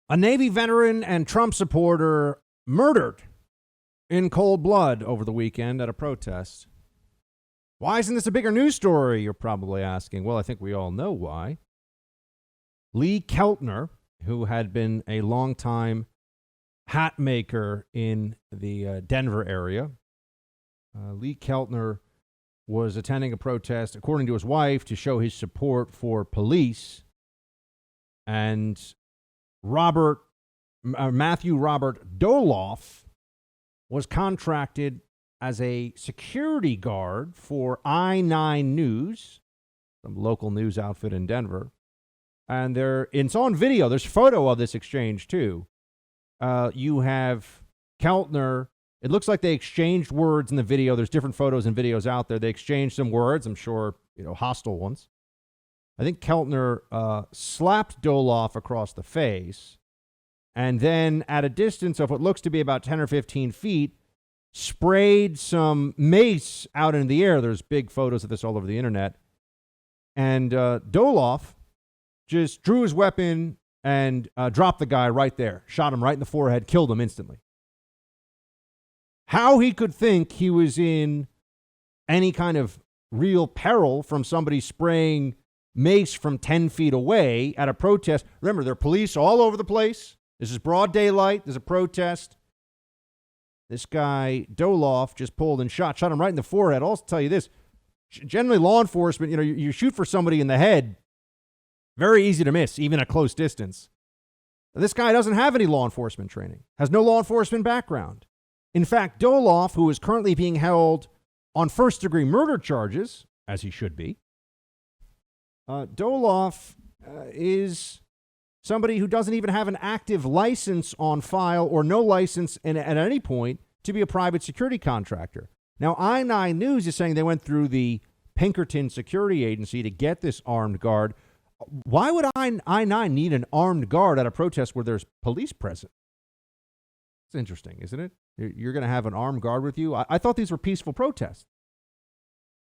A Navy veteran and Trump supporter murdered in cold blood over the weekend at a protest. Why isn't this a bigger news story, you're probably asking? Well, I think we all know why. Lee Keltner, who had been a longtime hat maker in the Denver area, Lee Keltner was attending a protest, according to his wife, to show his support for police. And Matthew Robert Doloff was contracted as a security guard for I9 News, some local news outfit in Denver. And it's on video. There's a photo of this exchange, too. You have Keltner. It looks like they exchanged words in the video. There's different photos and videos out there. They exchanged some words, I'm sure, hostile ones. I think Keltner slapped Doloff across the face, and then at a distance of what looks to be about 10 or 15 feet, sprayed some mace out in the air. There's big photos of this all over the internet. And Doloff just drew his weapon and dropped the guy right there, shot him right in the forehead, killed him instantly. How he could think he was in any kind of real peril from somebody spraying mace from 10 feet away at a protest. Remember, there are police all over the place. This is broad daylight. There's a protest. This guy, Doloff, just pulled and shot him right in the forehead. I'll also tell you this. Generally, law enforcement, you shoot for somebody in the head, very easy to miss, even at close distance. This guy doesn't have any law enforcement training, has no law enforcement background. In fact, Doloff, who is currently being held on first-degree murder charges, as he should be, Doloff is somebody who doesn't even have an active license on file or no license at any point to be a private security contractor. Now, I9 News is saying they went through the Pinkerton Security Agency to get this armed guard. Why would I9 need an armed guard at a protest where there's police present? It's interesting, isn't it? You're going to have an armed guard with you? I thought these were peaceful protests.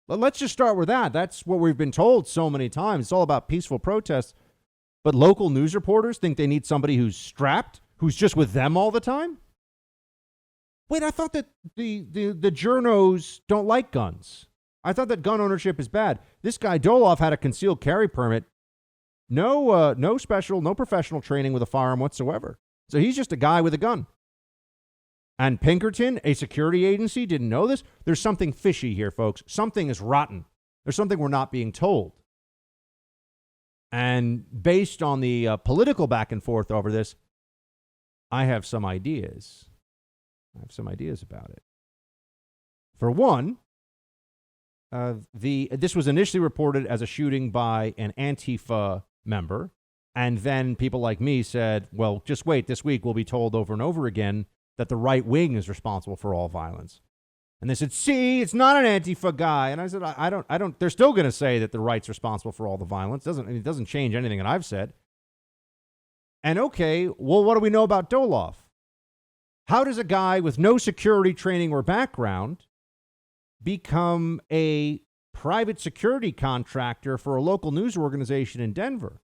Let's just start with that. That's what we've been told so many times. It's all about peaceful protests. But local news reporters think they need somebody who's strapped, who's just with them all the time? Wait, I thought that the journos don't like guns. I thought that gun ownership is bad. This guy, Doloff, had a concealed carry permit. No professional training with a firearm whatsoever. So he's just a guy with a gun. And Pinkerton, a security agency, didn't know this? There's something fishy here, folks. Something is rotten. There's something we're not being told. And based on the political back and forth over this, I have some ideas. About it. For one, this was initially reported as a shooting by an Antifa member. And then people like me said, well, just wait. This week we'll be told over and over again that the right wing is responsible for all violence. And they said, see, it's not an Antifa guy. And I said, I don't, they're still going to say that the right's responsible for all the violence. It doesn't change anything that I've said. And okay, well, what do we know about Doloff? How does a guy with no security training or background become a private security contractor for a local news organization in Denver?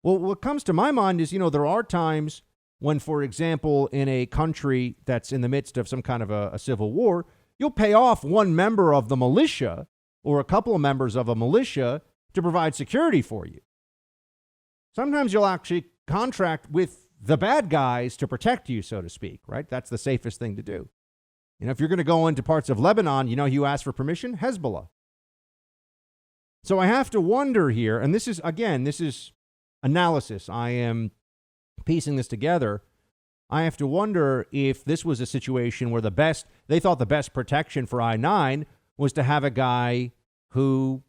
Well, what comes to my mind is, there are times when, for example, in a country that's in the midst of some kind of a civil war, you'll pay off one member of the militia or a couple of members of a militia to provide security for you. Sometimes you'll actually contract with the bad guys to protect you, so to speak, right? That's the safest thing to do. If you're going to go into parts of Lebanon, you ask for permission, Hezbollah. So I have to wonder here, and this is analysis. I am piecing this together. I have to wonder if this was a situation where they thought the best protection for I9 was to have a guy who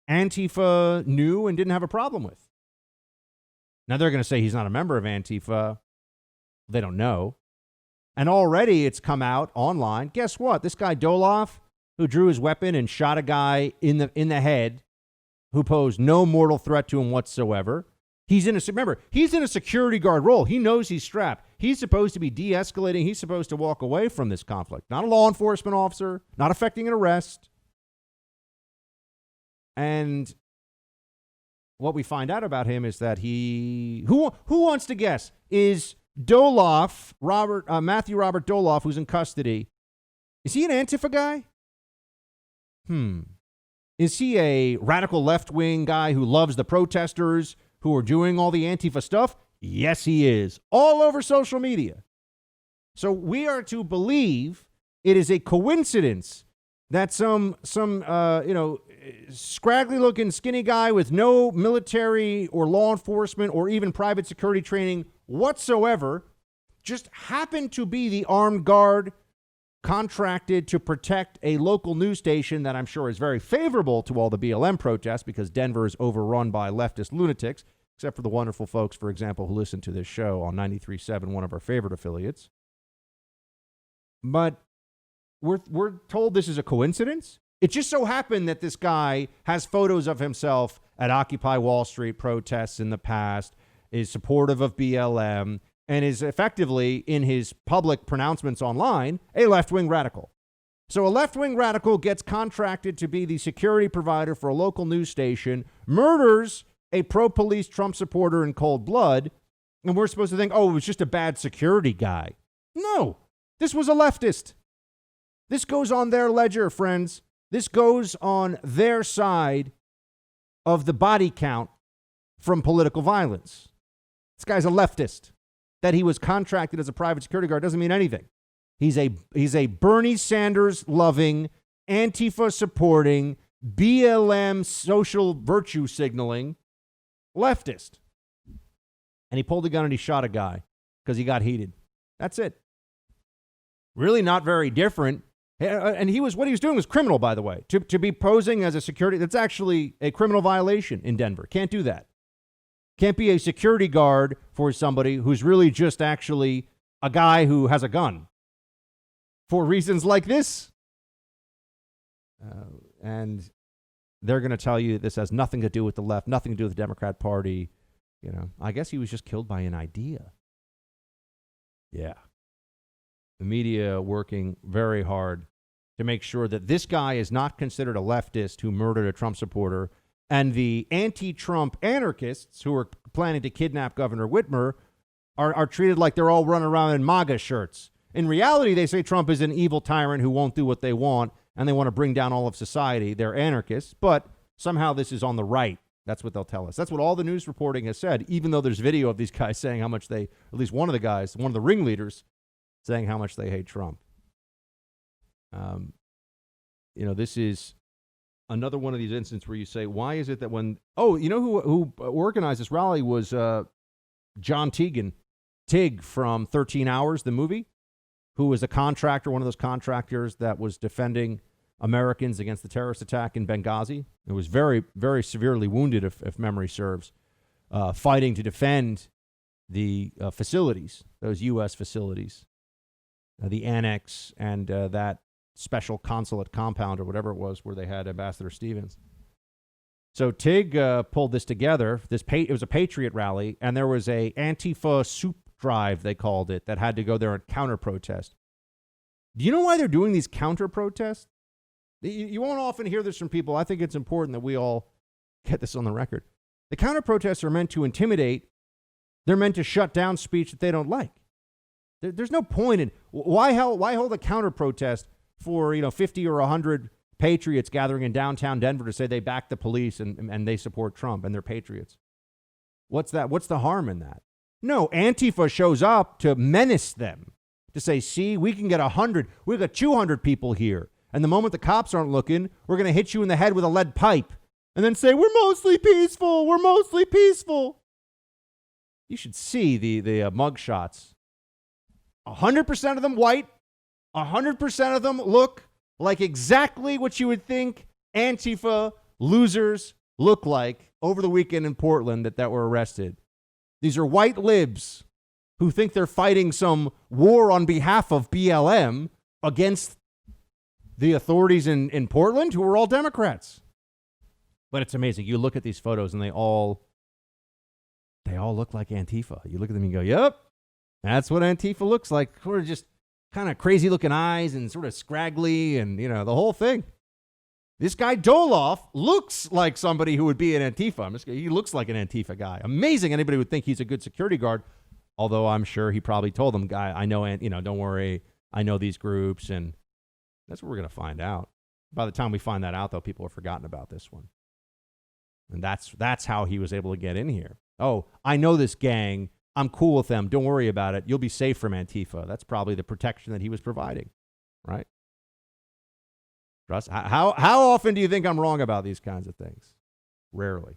Antifa knew and didn't have a problem with. Now they're going to say he's not a member of Antifa. They don't know. And already it's come out online. Guess what? This guy Doloff, who drew his weapon and shot a guy in the head, who posed no mortal threat to him whatsoever. He's in a security guard role. He knows he's strapped. He's supposed to be de-escalating. He's supposed to walk away from this conflict. Not a law enforcement officer, not affecting an arrest. And what we find out about him is that who wants to guess, is Doloff, Matthew Robert Doloff, who's in custody, is he an Antifa guy? Is he a radical left-wing guy who loves the protesters who are doing all the Antifa stuff? Yes, he is. All over social media. So we are to believe it is a coincidence that some scraggly-looking skinny guy with no military or law enforcement or even private security training whatsoever just happened to be the armed guard contracted to protect a local news station that I'm sure is very favorable to all the BLM protests because Denver is overrun by leftist lunatics, except for the wonderful folks, for example, who listen to this show on 93.7, one of our favorite affiliates. But we're told this is a coincidence. It just so happened that this guy has photos of himself at Occupy Wall Street protests in the past, is supportive of BLM, and is effectively, in his public pronouncements online, a left-wing radical. So a left-wing radical gets contracted to be the security provider for a local news station, murders a pro-police Trump supporter in cold blood, and we're supposed to think, oh, it was just a bad security guy. No, this was a leftist. This goes on their ledger, friends. This goes on their side of the body count from political violence. This guy's a leftist. That he was contracted as a private security guard doesn't mean anything. He's a Bernie Sanders loving, Antifa supporting, BLM social virtue signaling leftist. And he pulled a gun and he shot a guy because he got heated. That's it. Really not very different. And what he was doing was criminal, by the way. To be posing as a security, that's actually a criminal violation in Denver. Can't do that. Can't be a security guard for somebody who's really just actually a guy who has a gun for reasons like this. And they're going to tell you this has nothing to do with the left, nothing to do with the Democrat Party. You know, I guess he was just killed by an idea. Yeah. The media working very hard to make sure that this guy is not considered a leftist who murdered a Trump supporter. And the anti-Trump anarchists who are planning to kidnap Governor Whitmer are treated like they're all running around in MAGA shirts. In reality, they say Trump is an evil tyrant who won't do what they want, and they want to bring down all of society. They're anarchists, but somehow this is on the right. That's what they'll tell us. That's what all the news reporting has said, even though there's video of these guys saying how much at least one of the guys, one of the ringleaders, saying how much they hate Trump. This is another one of these instances where you say, why is it that who organized this rally was John Tig from 13 Hours, the movie, who was a contractor, one of those contractors that was defending Americans against the terrorist attack in Benghazi. It was very, very severely wounded, if memory serves, fighting to defend the facilities, those U.S. facilities, the annex and that special consulate compound or whatever it was where they had Ambassador Stevens. So Tig pulled this together. It was a patriot rally, and there was a Antifa soup drive, they called it, that had to go there and counter-protest. Do you know why they're doing these counter-protests? You won't often hear this from people. I think it's important that we all get this on the record. The counter-protests are meant to intimidate. They're meant to shut down speech that they don't like. There's no point in why hold a counter-protest for 50 or 100 patriots gathering in downtown Denver to say they back the police and they support Trump and they're patriots. What's that? What's the harm in that? No, Antifa shows up to menace them, to say, see, we can get 100, we've got 200 people here. And the moment the cops aren't looking, we're going to hit you in the head with a lead pipe and then say, we're mostly peaceful. We're mostly peaceful. You should see the mug shots. 100% of them white. 100% of them look like exactly what you would think Antifa losers look like over the weekend in Portland that were arrested. These are white libs who think they're fighting some war on behalf of BLM against the authorities in Portland, who are all Democrats. But it's amazing. You look at these photos and they all look like Antifa. You look at them and you go, yep, that's what Antifa looks like. Sort of just kind of crazy looking eyes and sort of scraggly and, the whole thing. This guy Doloff looks like somebody who would be an Antifa. He looks like an Antifa guy. Amazing. Anybody would think he's a good security guard, although I'm sure he probably told them, guy, I know, don't worry, I know these groups, and that's what we're going to find out. By the time we find that out, though, people have forgotten about this one. And that's how he was able to get in here. Oh, I know this gang. I'm cool with them. Don't worry about it. You'll be safe from Antifa. That's probably the protection that he was providing, right? Russ, how often do you think I'm wrong about these kinds of things? Rarely.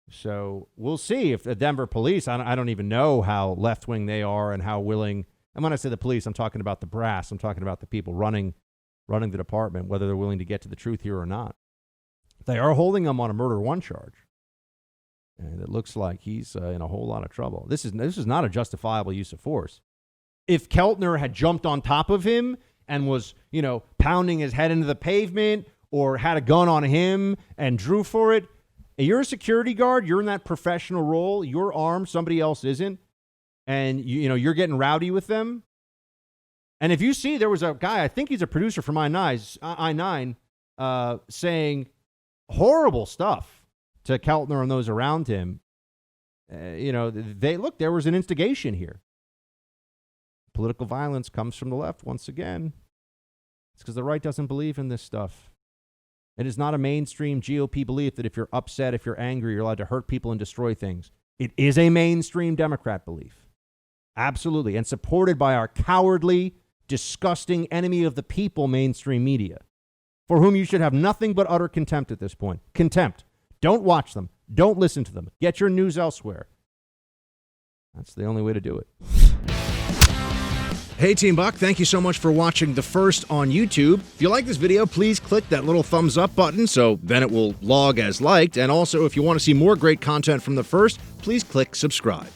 So we'll see if the Denver police, I don't even know how left-wing they are and how willing, and when I say the police, I'm talking about the brass. I'm talking about the people running the department, whether they're willing to get to the truth here or not. They are holding him on a murder one charge. And it looks like he's in a whole lot of trouble. This is not a justifiable use of force. If Keltner had jumped on top of him and was, pounding his head into the pavement or had a gun on him and drew for it, you're a security guard, you're in that professional role, you're armed, somebody else isn't, and you're getting rowdy with them. And if you see, there was a guy, I think he's a producer from I9, saying horrible stuff to Keltner and those around him. There was an instigation here. Political violence comes from the left once again. It's because the right doesn't believe in this stuff. It is not a mainstream GOP belief that if you're upset, if you're angry, you're allowed to hurt people and destroy things. It is a mainstream Democrat belief. Absolutely. And supported by our cowardly, disgusting enemy of the people mainstream media, for whom you should have nothing but utter contempt at this point. Contempt. Don't watch them. Don't listen to them. Get your news elsewhere. That's the only way to do it. Hey, Team Buck, thank you so much for watching The First on YouTube. If you like this video, please click that little thumbs up button so then it will log as liked. And also, if you want to see more great content from The First, please click subscribe.